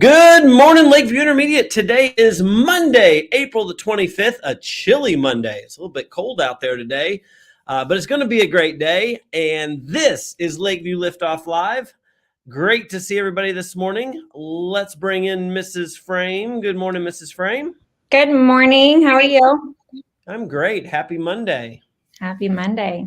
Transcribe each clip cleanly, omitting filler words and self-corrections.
Good morning, Lakeview Intermediate. Today is Monday, April the 25th, a chilly Monday. It's a little bit cold out there today, but it's going to be a great day. And this is Lakeview Liftoff Live. Great to see everybody this morning. Let's bring in Mrs. Frame. Good morning, Mrs. Frame. Good morning. How are you? I'm great. Happy Monday. Happy Monday.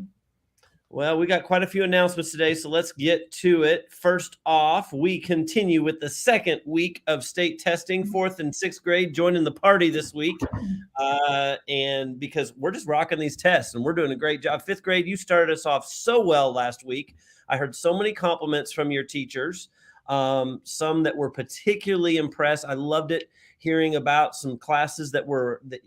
Well, we got quite a few announcements today, so let's get to it. First off, we continue with the second week of state testing. 4th and 6th grade joining the party this week. And because we're just rocking these tests and we're doing a great job. 5th grade, you started us off so well last week. I heard so many compliments from your teachers, some that were particularly impressed. I loved it hearing about some classes that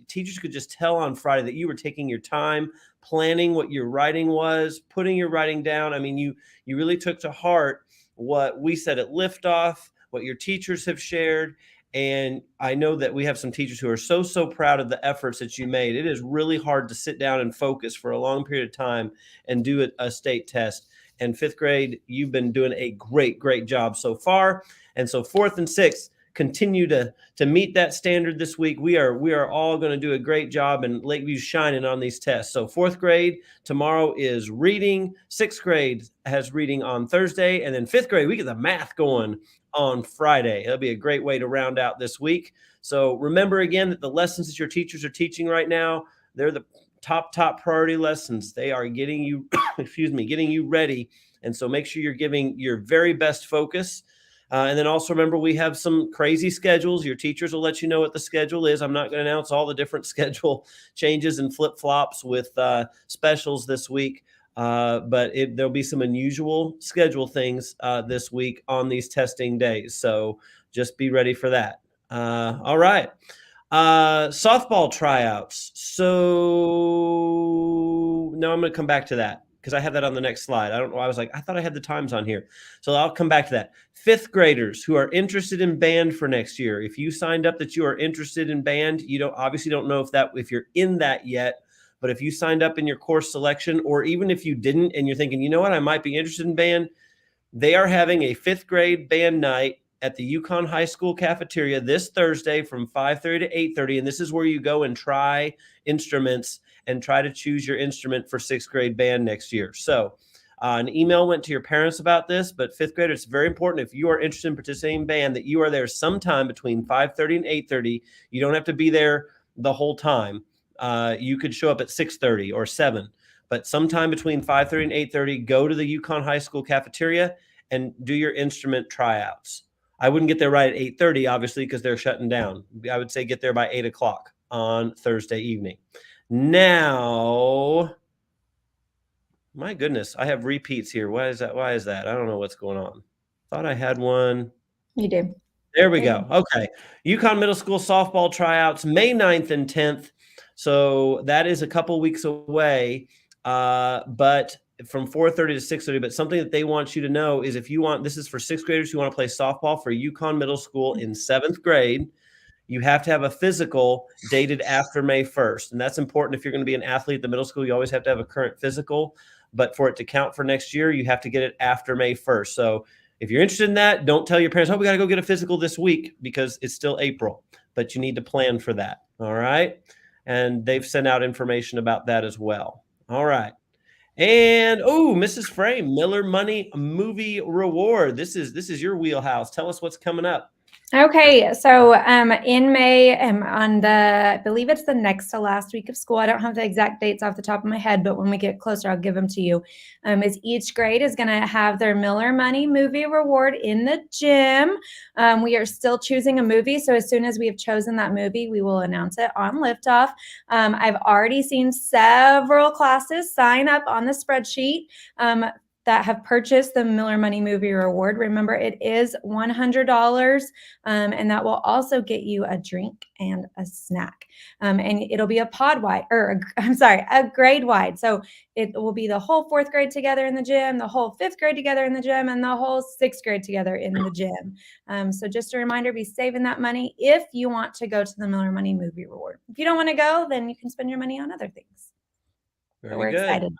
teachers could just tell on Friday that you were taking your time, planning what your writing was, putting your writing down. I mean, you really took to heart what we said at Liftoff, what your teachers have shared. And I know that we have some teachers who are so proud of the efforts that you made. It is really hard to sit down and focus for a long period of time and do a state test. And 5th grade, you've been doing a great job so far. And so 4th and 6th, continue to meet that standard this week. We are all going to do a great job, and Lakeview's shining on these tests. So 4th grade tomorrow is reading. 6th grade has reading on Thursday, and then 5th grade we get the math going on Friday. It'll be a great way to round out this week. So remember again that the lessons that your teachers are teaching right now, they're the top priority lessons. They are getting you, getting you ready. And so make sure you're giving your very best focus. And then also remember, we have some crazy schedules. Your teachers will let you know what the schedule is. I'm not going to announce all the different schedule changes and flip-flops with specials this week, but there'll be some unusual schedule things this week on these testing days. So just be ready for that. All right. Softball tryouts. So now I'm going to come back to that, because I have that on the next slide. I don't know. I was like, I thought I had the times on here. So I'll come back to that. 5th graders who are interested in band for next year. If you signed up that you are interested in band, you obviously don't know if you're in that yet. But if you signed up in your course selection, or even if you didn't and you're thinking, you know what, I might be interested in band, they are having a 5th grade band night at the Yukon High School cafeteria this Thursday from 5:30 to 8:30. And this is where you go and try instruments and try to choose your instrument for 6th grade band next year. So an email went to your parents about this, but 5th grade, it's very important if you are interested in participating in band that you are there sometime between 5:30 and 8:30. You don't have to be there the whole time. You could show up at 6:30 or 7, but sometime between 5:30 and 8:30, go to the Yukon High School cafeteria and do your instrument tryouts. I wouldn't get there right at 8:30, obviously, because they're shutting down. I would say get there by 8 o'clock on Thursday evening. Now, my goodness, I have repeats here. Why is that? I don't know what's going on. Thought I had one. You do. There we go. Okay. Yukon Middle School softball tryouts, May 9th and 10th. So that is a couple weeks away, but from 4:30 to 6:30. But something that they want you to know is this is for 6th graders who want to play softball for Yukon Middle School in 7th grade. You have to have a physical dated after May 1st. And that's important. If you're going to be an athlete at the middle school, you always have to have a current physical. But for it to count for next year, you have to get it after May 1st. So if you're interested in that, don't tell your parents, we got to go get a physical this week, because it's still April. But you need to plan for that. All right. And they've sent out information about that as well. All right. And Mrs. Frame, Miller Money Movie Reward. This is your wheelhouse. Tell us what's coming up. Okay, so in May, I believe it's the next to last week of school. I don't have the exact dates off the top of my head, but when we get closer, I'll give them to you. Is each grade is going to have their Miller Money Movie Reward in the gym. We are still choosing a movie, so as soon as we have chosen that movie, we will announce it on Liftoff. I've already seen several classes sign up on the spreadsheet that have purchased the Miller Money Movie Reward. Remember, it is $100, and that will also get you a drink and a snack. And it'll be a grade wide. So it will be the whole 4th grade together in the gym, the whole 5th grade together in the gym, and the whole 6th grade together in the gym. So just a reminder, be saving that money if you want to go to the Miller Money Movie Reward. If you don't want to go, then you can spend your money on other things. We're excited.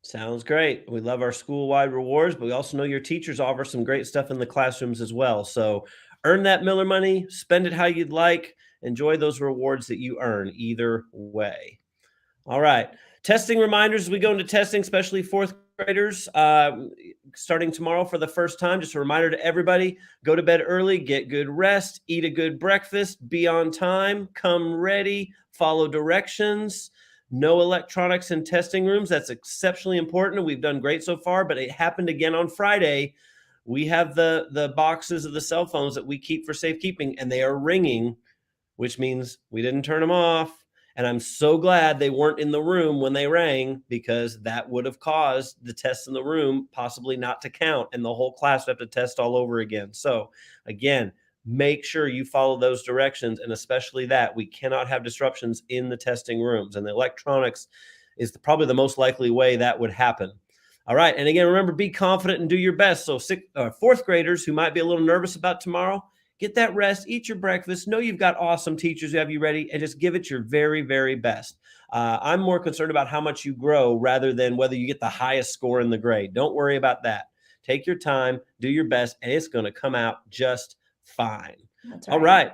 Sounds great. We love our school-wide rewards, but we also know your teachers offer some great stuff in the classrooms as well. So Earn that Miller money, spend it how you'd like, enjoy those rewards that you earn either way. All right. Testing reminders as we go into testing, especially fourth graders, starting tomorrow for the first time. Just a reminder to everybody, go to bed early, get good rest, eat a good breakfast, be on time, come ready, follow directions. No electronics in testing rooms. That's exceptionally important. We've done great so far, but it happened again on Friday. We have the boxes of the cell phones that we keep for safekeeping, and they are ringing, which means we didn't turn them off. And I'm so glad they weren't in the room when they rang, because that would have caused the tests in the room possibly not to count, and the whole class would have to test all over again. So again, make sure you follow those directions, and especially that we cannot have disruptions in the testing rooms, and the electronics is probably the most likely way that would happen. All right. And again, remember, be confident and do your best. So fourth graders who might be a little nervous about tomorrow, get that rest, eat your breakfast. Know you've got awesome teachers who have you ready, and just give it your very, very best. I'm more concerned about how much you grow rather than whether you get the highest score in the grade. Don't worry about that. Take your time, do your best, and it's going to come out just fine. That's right. All right.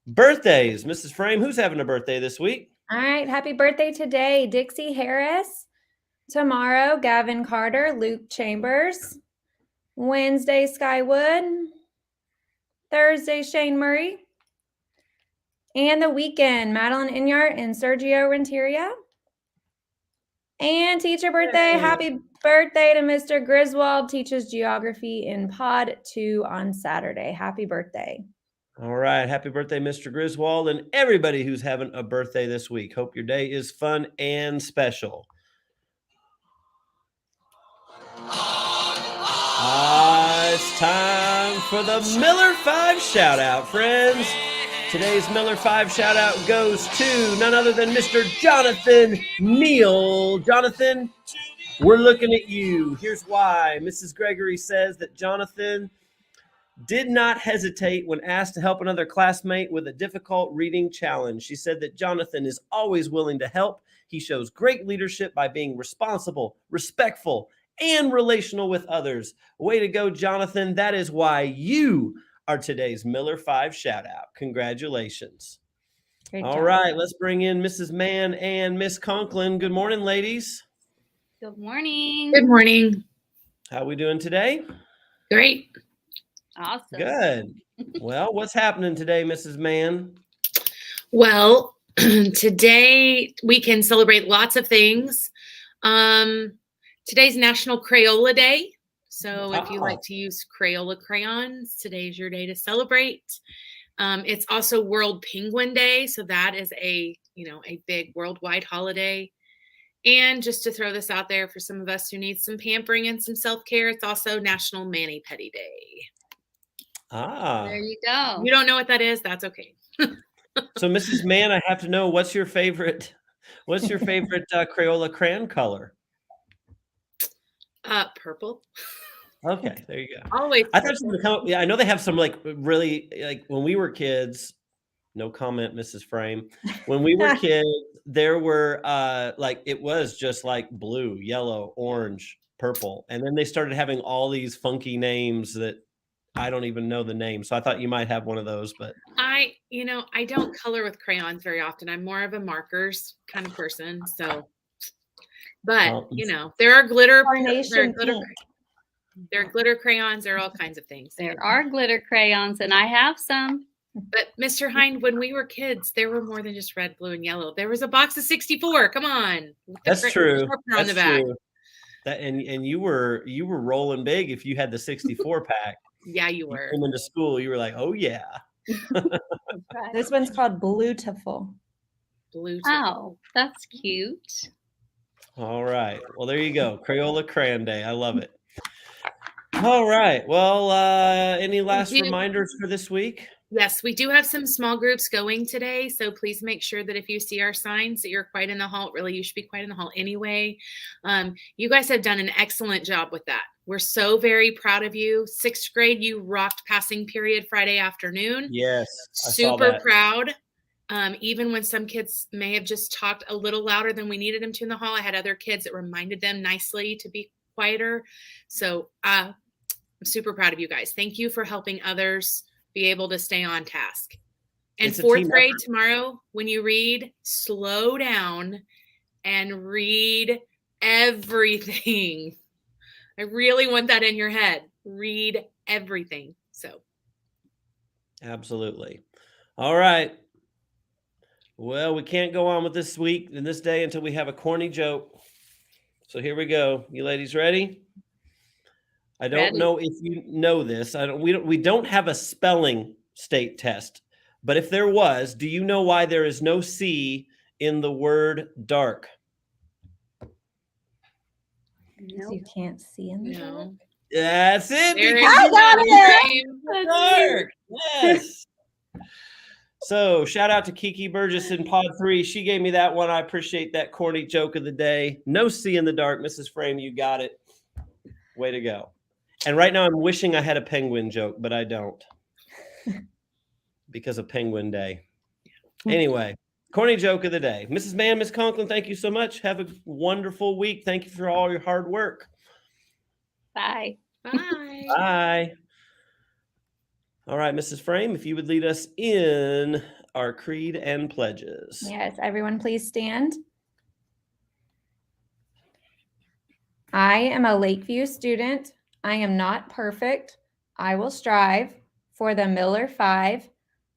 Birthdays. Mrs. Frame, who's having a birthday this week? All right. Happy birthday today, Dixie Harris. Tomorrow, Gavin Carter, Luke Chambers. Wednesday, Sky Wood. Thursday, Shane Murray. And the weekend, Madeline Inyart and Sergio Renteria. And teacher birthday, happy birthday to Mr. Griswold, teaches geography in Pod 2 on Saturday. Happy birthday. All right. Happy birthday, Mr. Griswold, and everybody who's having a birthday this week. Hope your day is fun and special. It's time for the Miller 5 shout out, friends. Today's Miller 5 shout out goes to none other than Mr. Jonathan Neal. Jonathan, we're looking at you. Here's why. Mrs. Gregory says that Jonathan did not hesitate when asked to help another classmate with a difficult reading challenge. She said that Jonathan is always willing to help. He shows great leadership by being responsible, respectful, and relational with others. Way to go, Jonathan. That is why you are today's Miller 5 shout out. Congratulations. All right, let's bring in Mrs. Mann and Miss Conklin. Good morning, ladies. Good morning. Good morning. How are we doing today? Great. Awesome. Good. Well, what's happening today, Mrs. Mann? Well, today we can celebrate lots of things. Today's National Crayola Day. So if you like to use Crayola crayons, today's your day to celebrate. It's also World Penguin Day. So that is a big worldwide holiday. And just to throw this out there for some of us who need some pampering and some self-care, it's also National Mani-Pedi Day. There you go. You don't know what that is? That's okay. So, Mrs. Mann, I have to know, what's your favorite Crayola crayon color? Purple. Okay, there you go. Always. I thought something come up. Yeah, I know they have some really when we were kids. No comment, Mrs. Frame. When we were kids, there were it was just like blue, yellow, orange, purple, and then they started having all these funky names that I don't even know the name. So I thought you might have one of those, but I don't color with crayons very often. I'm more of a markers kind of person. So, but there are glitter. There are glitter crayons. There are all kinds of things. There are glitter crayons, and I have some. But Mr. Hind, when we were kids, there were more than just red, blue, and yellow. There was a box of 64. Come on. That's true. On the back. True. That and you were rolling big if you had the 64 pack. Yeah, you were. Coming to school, you were like, oh yeah. This one's called Bluetiful. Oh, that's cute. All right. Well, there you go. Crayola Crayon Day. I love it. All right. Well, any last reminders for this week? Yes, we do have some small groups going today. So please make sure that if you see our signs that you're quiet in the hall. Really, you should be quiet in the hall anyway. You guys have done an excellent job with that. We're so very proud of you. 6th grade, you rocked passing period Friday afternoon. Yes. Super proud. Even when some kids may have just talked a little louder than we needed them to in the hall, I had other kids that reminded them nicely to be quieter. So I'm super proud of you guys. Thank you for helping others be able to stay on task. And It's a fourth team grade effort. tomorrow, when you read, slow down and read everything. I really want that in your head. Read everything. So. Absolutely. All right. Well, we can't go on with this week and this day until we have a corny joke. So here we go. You ladies ready? I don't Ready. know if you know this. We don't have a spelling state test. But if there was, do you know why there is no C in the word dark? You can't see in the dark. No. That's it. There because it you is. got it. That's Dark. Yes. So shout out to Kiki Burgess in Pod 3. She gave me that one. I appreciate that corny joke of the day. No C in the dark, Mrs. Frame. You got it. Way to go. And right now I'm wishing I had a penguin joke, but I don't. Because of Penguin Day. Anyway, corny joke of the day. Mrs. Mann, Miss Conklin, thank you so much. Have a wonderful week. Thank you for all your hard work. Bye. Bye. Bye. All right, Mrs. Frame, if you would lead us in our creed and pledges. Yes, everyone please stand. I am a Lakeview student. I am not perfect. I will strive for the Miller 5.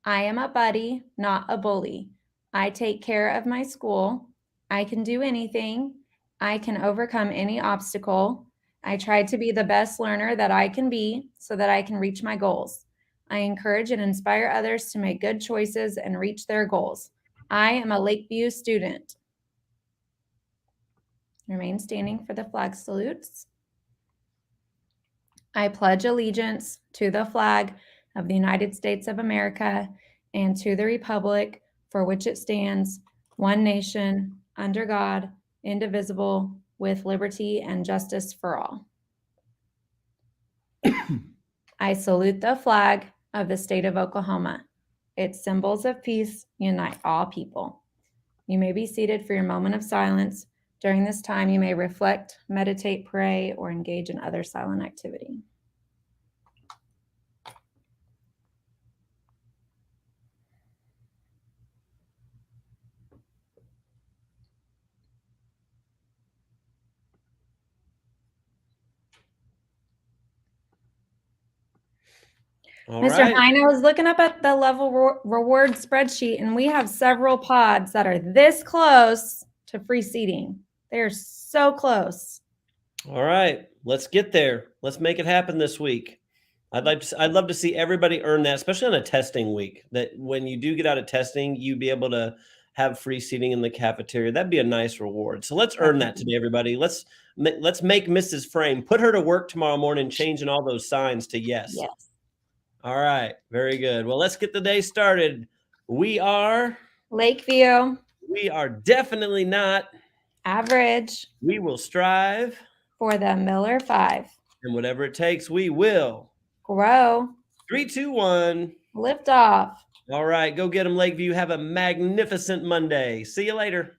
I am a buddy, not a bully. I take care of my school. I can do anything. I can overcome any obstacle. I try to be the best learner that I can be so that I can reach my goals. I encourage and inspire others to make good choices and reach their goals. I am a Lakeview student. Remain standing for the flag salutes. I pledge allegiance to the flag of the United States of America and to the republic for which it stands, one nation, under God, indivisible, with liberty and justice for all. I salute the flag of the state of Oklahoma. Its symbols of peace unite all people. You may be seated for your moment of silence. During this time, you may reflect, meditate, pray, or engage in other silent activity. All Mr. right. Hine, I was looking up at the level reward spreadsheet, and we have several pods that are this close to free seating. They're so close. All right. Let's get there. Let's make it happen this week. I'd love to see everybody earn that, especially on a testing week, that when you do get out of testing, you be able to have free seating in the cafeteria. That'd be a nice reward. So let's earn that today, everybody. Let's make Mrs. Frame, put her to work tomorrow morning, changing all those signs to yes. Yes. All right. Very good. Well, let's get the day started. We are Lakeview. We are definitely not Average. We will strive For the Miller 5. And whatever it takes, we will Grow. 3, 2, 1. Lift off. All right. Go get them, Lakeview. Have a magnificent Monday. See you later.